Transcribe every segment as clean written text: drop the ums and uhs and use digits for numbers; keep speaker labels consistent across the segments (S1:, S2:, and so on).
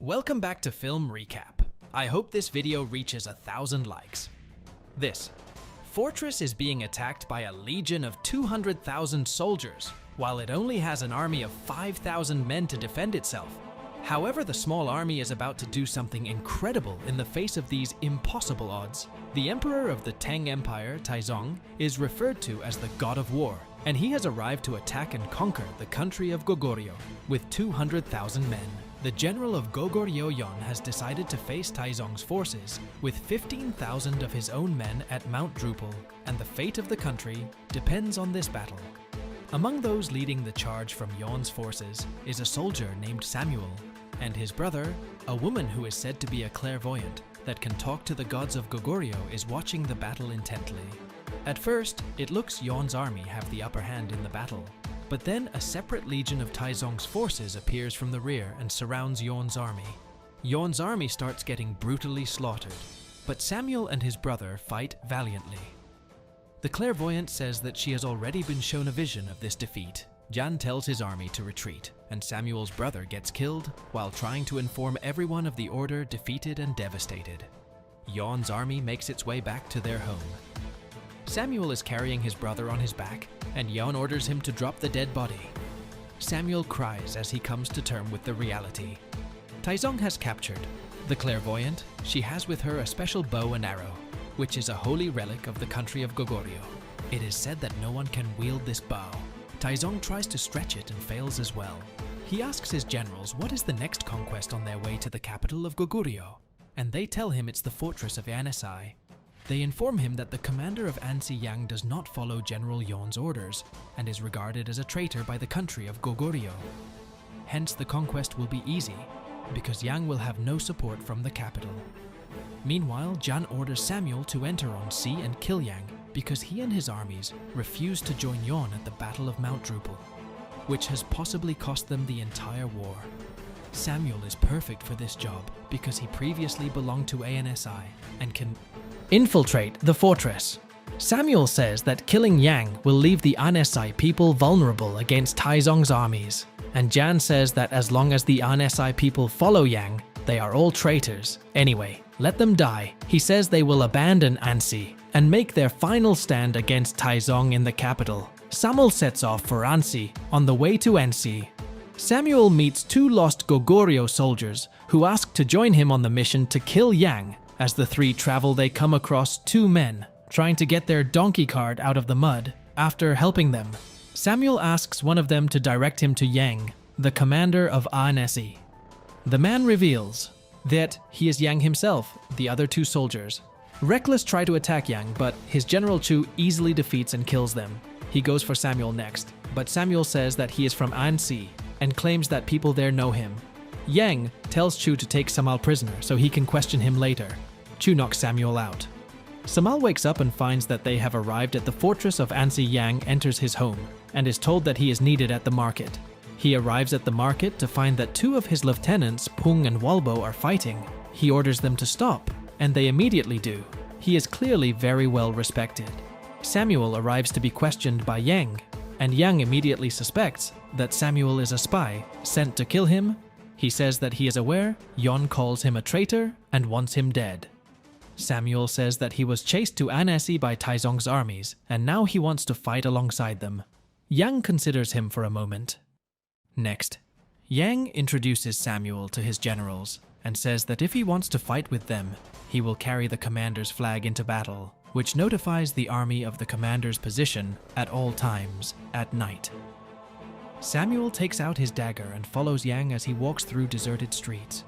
S1: Welcome back to Film Recap. I hope this video reaches 1,000 likes. This fortress is being attacked by a legion of 200,000 soldiers, while it only has an army of 5,000 men to defend itself. However, the small army is about to do something incredible in the face of these impossible odds. The emperor of the Tang Empire, Taizong, is referred to as the God of War, and he has arrived to attack and conquer the country of Goguryeo with 200,000 men. The general of Goguryeo Yon has decided to face Taizong's forces with 15,000 of his own men at Mount Drupal, and the fate of the country depends on this battle. Among those leading the charge from Yon's forces is a soldier named Samuel, and his brother, a woman who is said to be a clairvoyant that can talk to the gods of Goguryeo, is watching the battle intently. At first, it looks Yon's army have the upper hand in the battle, but then a separate legion of Taizong's forces appears from the rear and surrounds Yon's army. Yon's army starts getting brutally slaughtered, but Samuel and his brother fight valiantly. The clairvoyant says that she has already been shown a vision of this defeat. Jan tells his army to retreat, and Samuel's brother gets killed while trying to inform everyone of the order defeated and devastated. Yon's army makes its way back to their home. Samuel is carrying his brother on his back, and Yon orders him to drop the dead body. Samuel cries as he comes to terms with the reality. Taizong has captured the clairvoyant. She has with her a special bow and arrow, which is a holy relic of the country of Goguryeo. It is said that no one can wield this bow. Taizong tries to stretch it and fails as well. He asks his generals what is the next conquest on their way to the capital of Goguryeo, and they tell him it's the fortress of Ansi. They inform him that the commander of Ansi Yang does not follow General Yon's orders and is regarded as a traitor by the country of Goguryeo. Hence, the conquest will be easy, because Yang will have no support from the capital. Meanwhile, Jan orders Samuel to enter on sea and kill Yang because he and his armies refused to join Yon at the Battle of Mount Drupal, which has possibly cost them the entire war. Samuel is perfect for this job because he previously belonged to Ansi and can infiltrate the fortress. Samuel says that killing Yang will leave the Ansi people vulnerable against Taizong's armies, and Jan says that as long as the Ansi people follow Yang, they are all traitors. Anyway, let them die. He says they will abandon Ansi and make their final stand against Taizong in the capital. Samuel sets off for Ansi. On the way to Ansi, Samuel meets two lost Goguryeo soldiers who ask to join him on the mission to kill Yang. As the three travel, they come across two men trying to get their donkey cart out of the mud. After helping them, Samuel asks one of them to direct him to Yang, the commander of Ansi. The man reveals that he is Yang himself, the other two soldiers. Reckless try to attack Yang, but his General Chu easily defeats and kills them. He goes for Samuel next, but Samuel says that he is from Ansi and claims that people there know him. Yang tells Chu to take Samal prisoner so he can question him later. Chu knocks Samuel out. Samal wakes up and finds that they have arrived at the fortress of Ansi. Yang enters his home and is told that he is needed at the market. He arrives at the market to find that two of his lieutenants, Pung and Walbo, are fighting. He orders them to stop, and they immediately do. He is clearly very well respected. Samuel arrives to be questioned by Yang, and Yang immediately suspects that Samuel is a spy sent to kill him. He says that he is aware Yon calls him a traitor and wants him dead. Samuel says that he was chased to Ansi by Taizong's armies, and now he wants to fight alongside them. Yang considers him for a moment. Next, Yang introduces Samuel to his generals and says that if he wants to fight with them, he will carry the commander's flag into battle, which notifies the army of the commander's position at all times at night. Samuel takes out his dagger and follows Yang as he walks through deserted streets.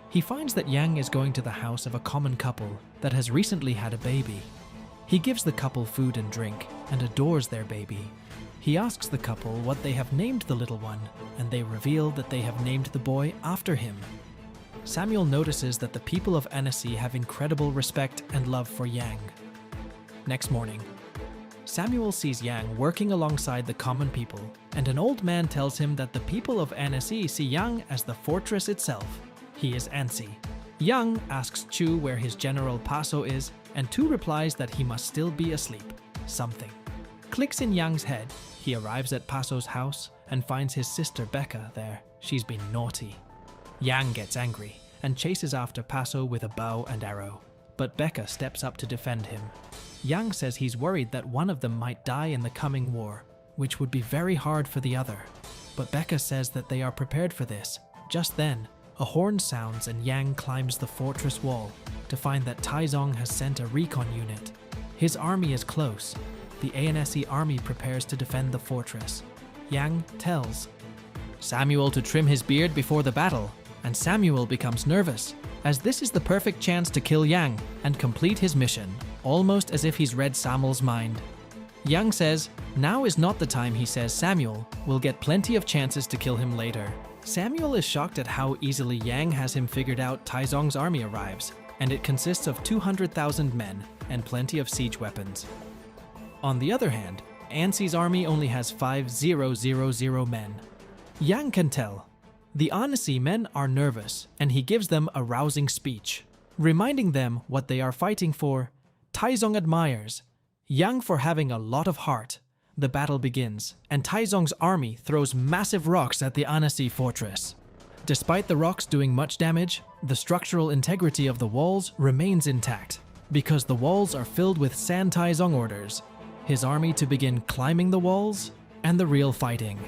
S1: He finds that Yang is going to the house of a common couple that has recently had a baby. He gives the couple food and drink and adores their baby. He asks the couple what they have named the little one, and they reveal that they have named the boy after him. Samuel notices that the people of Ansi have incredible respect and love for Yang. Next morning, Samuel sees Yang working alongside the common people, and an old man tells him that the people of Ansi see Yang as the fortress itself. He is Ansi. Yang asks Chu where his general Paso is, and Tu replies that he must still be asleep. Something clicks in Yang's head. He arrives at Paso's house and finds his sister Becca there. She's been naughty. Yang gets angry and chases after Paso with a bow and arrow, but Becca steps up to defend him. Yang says he's worried that one of them might die in the coming war, which would be very hard for the other. But Becca says that they are prepared for this. Just then, a horn sounds and Yang climbs the fortress wall to find that Taizong has sent a recon unit. His army is close. The ANSE army prepares to defend the fortress. Yang tells Samuel to trim his beard before the battle, and Samuel becomes nervous, as this is the perfect chance to kill Yang and complete his mission, almost as if he's read Samuel's mind. Yang says now is not the time. He says Samuel will get plenty of chances to kill him later. Samuel is shocked at how easily Yang has him figured out. Taizong's army arrives, and it consists of 200,000 men and plenty of siege weapons. On the other hand, Ansi's army only has 5,000 men. Yang can tell. The Ansi men are nervous, and he gives them a rousing speech, reminding them what they are fighting for. Taizong admires Yang for having a lot of heart. The battle begins, and Taizong's army throws massive rocks at the Anasi fortress. Despite the rocks doing much damage, the structural integrity of the walls remains intact, because the walls are filled with sand. Taizong orders his army to begin climbing the walls, and the real fighting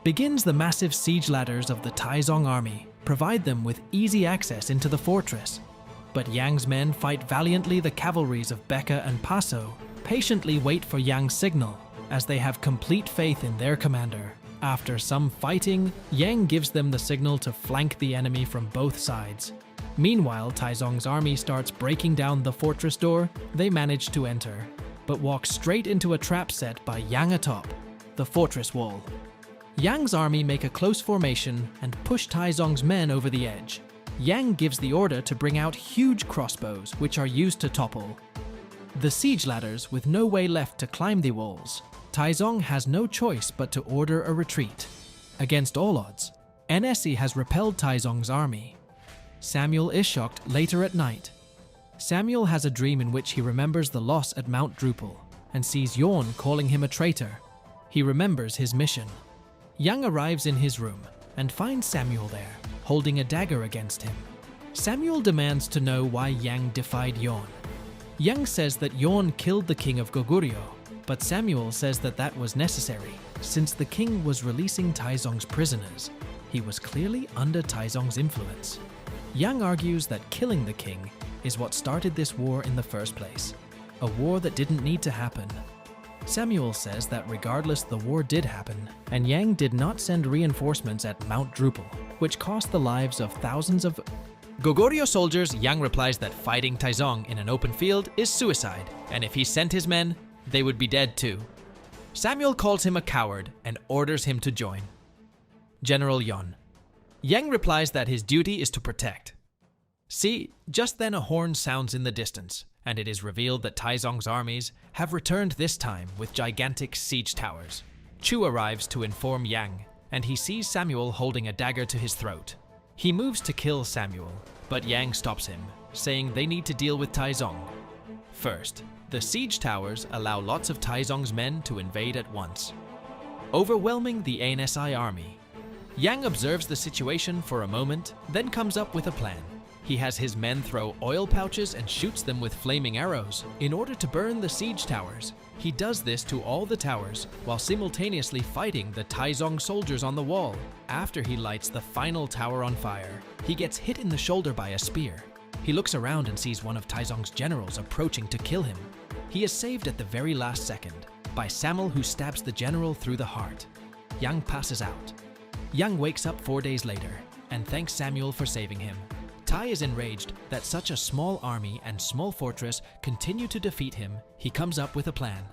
S1: begins. The massive siege ladders of the Taizong army provide them with easy access into the fortress. But Yang's men fight valiantly. The cavalries of Becca and Paso patiently wait for Yang's signal, as they have complete faith in their commander. After some fighting, Yang gives them the signal to flank the enemy from both sides. Meanwhile, Taizong's army starts breaking down the fortress door. They manage to enter, but walk straight into a trap set by Yang atop the fortress wall. Yang's army make a close formation and push Taizong's men over the edge. Yang gives the order to bring out huge crossbows, which are used to topple the siege ladders with no way left to climb the walls. Taizong has no choice but to order a retreat. Against all odds, NSE has repelled Taizong's army. Samuel is shocked later at night. Samuel has a dream in which he remembers the loss at Mount Drupal and sees Yorn calling him a traitor. He remembers his mission. Yang arrives in his room and finds Samuel there, holding a dagger against him. Samuel demands to know why Yang defied Yorn. Yang says that Yorn killed the king of Goguryeo, but Samuel says that that was necessary, since the king was releasing Taizong's prisoners. He was clearly under Taizong's influence. Yang argues that killing the king is what started this war in the first place, a war that didn't need to happen. Samuel says that regardless, the war did happen, and Yang did not send reinforcements at Mount Drupal, which cost the lives of thousands of Goguryeo soldiers. Yang replies that fighting Taizong in an open field is suicide, and if he sent his men, they would be dead too. Samuel calls him a coward and orders him to join General Yon. Yang replies that his duty is to protect. See, just then a horn sounds in the distance, and it is revealed that Taizong's armies have returned, this time with gigantic siege towers. Chu arrives to inform Yang, and he sees Samuel holding a dagger to his throat. He moves to kill Samuel, but Yang stops him, saying they need to deal with Taizong first. The siege towers allow lots of Taizong's men to invade at once, overwhelming the ANSI army. Yang observes the situation for a moment, then comes up with a plan. He has his men throw oil pouches and shoots them with flaming arrows in order to burn the siege towers. He does this to all the towers while simultaneously fighting the Taizong soldiers on the wall. After he lights the final tower on fire, he gets hit in the shoulder by a spear. He looks around and sees one of Taizong's generals approaching to kill him. He is saved at the very last second by Samuel, who stabs the general through the heart. Yang passes out. Yang wakes up 4 days later and thanks Samuel for saving him. Tai is enraged that such a small army and small fortress continue to defeat him. He comes up with a plan.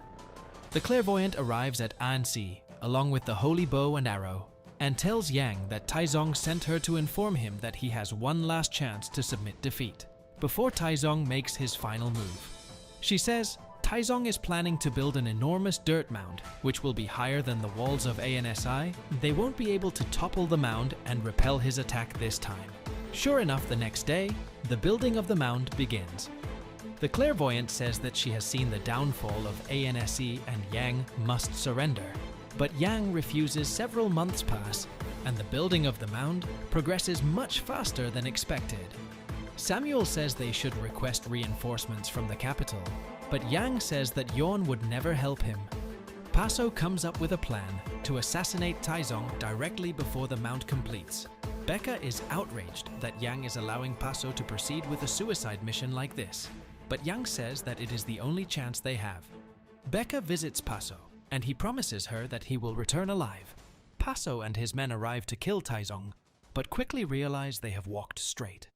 S1: The clairvoyant arrives at Ansi along with the holy bow and arrow and tells Yang that Taizong sent her to inform him that he has one last chance to submit defeat before Taizong makes his final move. She says Taizong is planning to build an enormous dirt mound, which will be higher than the walls of ANSI. They won't be able to topple the mound and repel his attack this time. Sure enough, the next day, the building of the mound begins. The clairvoyant says that she has seen the downfall of ANSE and Yang must surrender. But Yang refuses. Several months pass, and the building of the mound progresses much faster than expected. Samuel says they should request reinforcements from the capital, but Yang says that Yorn would never help him. Paso comes up with a plan to assassinate Taizong directly before the mount completes. Becca is outraged that Yang is allowing Paso to proceed with a suicide mission like this, but Yang says that it is the only chance they have. Becca visits Paso, and he promises her that he will return alive. Paso and his men arrive to kill Taizong, but quickly realize they have walked straight.